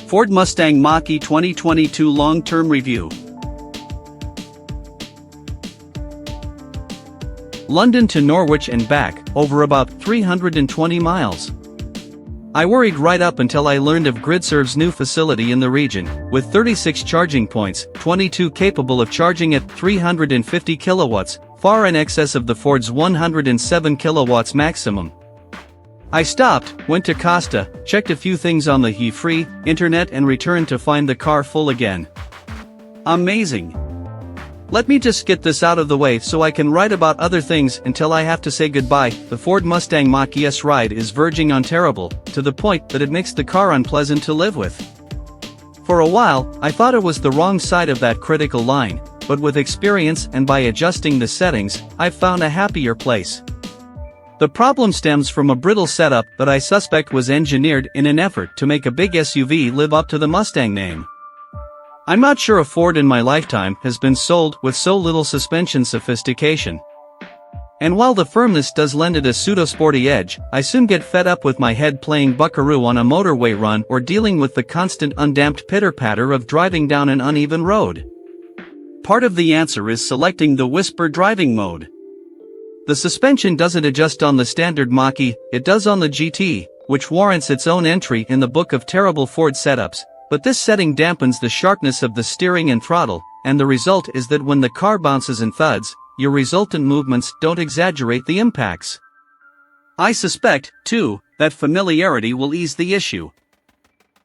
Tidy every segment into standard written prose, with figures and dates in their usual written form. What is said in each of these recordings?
Ford Mustang Mach E 2022 Long-Term Review. London to Norwich and back, over about 320 miles. I worried right up until I learned of GridServe's new facility in the region, with 36 charging points, 22 capable of charging at 350 kilowatts, far in excess of the Ford's 107 kilowatts maximum. I stopped, went to Costa, checked a few things on the free internet and returned to find the car full again. Amazing. Let me just get this out of the way so I can write about other things until I have to say goodbye. The Ford Mustang Mach E's ride is verging on terrible, to the point that it makes the car unpleasant to live with. For a while, I thought it was the wrong side of that critical line, but with experience and by adjusting the settings, I've found a happier place. The problem stems from a brittle setup that I suspect was engineered in an effort to make a big SUV live up to the Mustang name. I'm not sure a Ford in my lifetime has been sold with so little suspension sophistication. And while the firmness does lend it a pseudo-sporty edge, I soon get fed up with my head playing buckaroo on a motorway run or dealing with the constant undamped pitter-patter of driving down an uneven road. Part of the answer is selecting the whisper driving mode. The suspension doesn't adjust on the standard Mach E, it does on the GT, which warrants its own entry in the book of terrible Ford setups, but this setting dampens the sharpness of the steering and throttle, and the result is that when the car bounces and thuds, your resultant movements don't exaggerate the impacts. I suspect, too, that familiarity will ease the issue.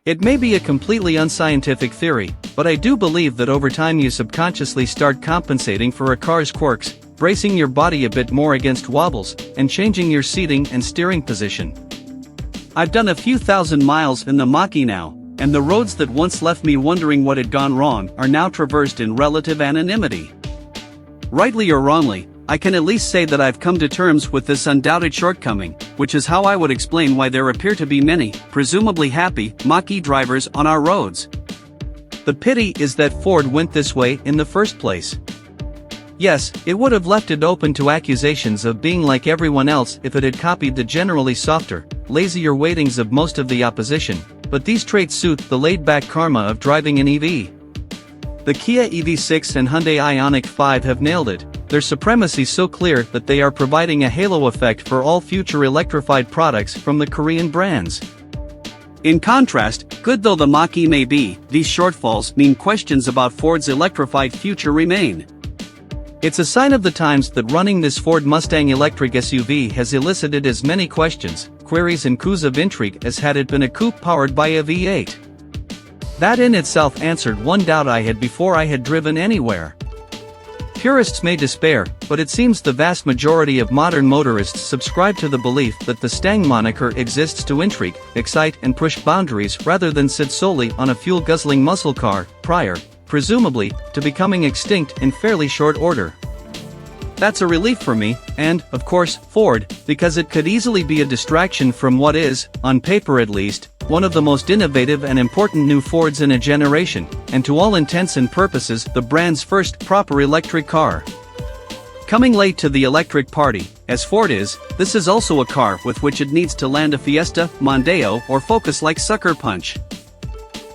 It may be a completely unscientific theory, but I do believe that over time you subconsciously start compensating for a car's quirks, bracing your body a bit more against wobbles, and changing your seating and steering position. I've done a few thousand miles in the Mach E now, and the roads that once left me wondering what had gone wrong are now traversed in relative anonymity. Rightly or wrongly, I can at least say that I've come to terms with this undoubted shortcoming, which is how I would explain why there appear to be many, presumably happy, Mach E drivers on our roads. The pity is that Ford went this way in the first place. Yes, it would have left it open to accusations of being like everyone else if it had copied the generally softer, lazier weightings of most of the opposition, but these traits suit the laid-back karma of driving an EV. The Kia EV6 and Hyundai Ioniq 5 have nailed it, their supremacy so clear that they are providing a halo effect for all future electrified products from the Korean brands. In contrast, good though the Mach E may be, these shortfalls mean questions about Ford's electrified future remain. It's a sign of the times that running this Ford Mustang electric SUV has elicited as many questions, queries and coups of intrigue as had it been a coupe powered by a V8. That in itself answered one doubt I had before I had driven anywhere. Purists may despair, but it seems the vast majority of modern motorists subscribe to the belief that the Stang moniker exists to intrigue, excite and push boundaries rather than sit solely on a fuel-guzzling muscle car, prior, presumably, to becoming extinct in fairly short order. That's a relief for me, and, of course, Ford, because it could easily be a distraction from what is, on paper at least, one of the most innovative and important new Fords in a generation, and to all intents and purposes the brand's first proper electric car. Coming late to the electric party, as Ford is, this is also a car with which it needs to land a Fiesta, Mondeo or Focus like Sucker Punch.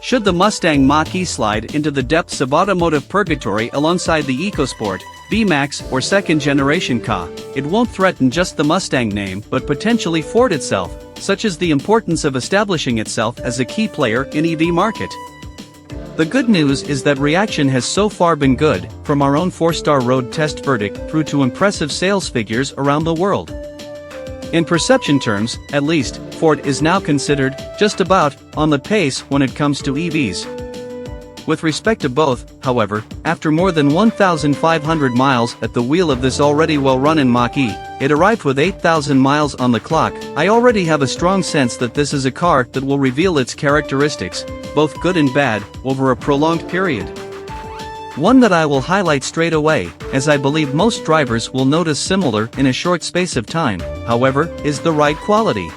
Should the Mustang Mach E slide into the depths of automotive purgatory alongside the EcoSport, V-Max or second-generation Ka, it won't threaten just the Mustang name but potentially Ford itself, such as the importance of establishing itself as a key player in EV market. The good news is that reaction has so far been good, from our own 4-star road test verdict through to impressive sales figures around the world. In perception terms, at least, Ford is now considered, just about, on the pace when it comes to EVs. With respect to both, however, after more than 1,500 miles at the wheel of this already well-run Mach E, it arrived with 8,000 miles on the clock. I already have a strong sense that this is a car that will reveal its characteristics, both good and bad, over a prolonged period. One that I will highlight straight away, as I believe most drivers will notice similar in a short space of time, however, is the ride quality.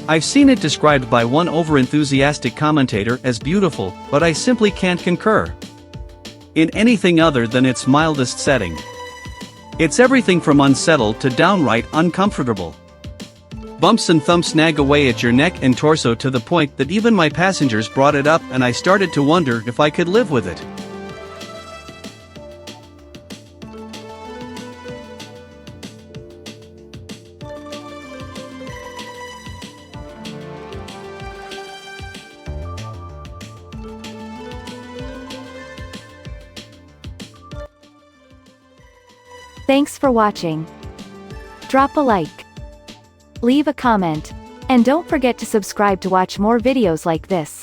I've seen it described by one over-enthusiastic commentator as beautiful, but I simply can't concur in anything other than its mildest setting. It's everything from unsettled to downright uncomfortable. Bumps and thumps nag away at your neck and torso to the point that even my passengers brought it up and I started to wonder if I could live with it. Thanks for watching. Drop a like. Leave a comment. And don't forget to subscribe to watch more videos like this.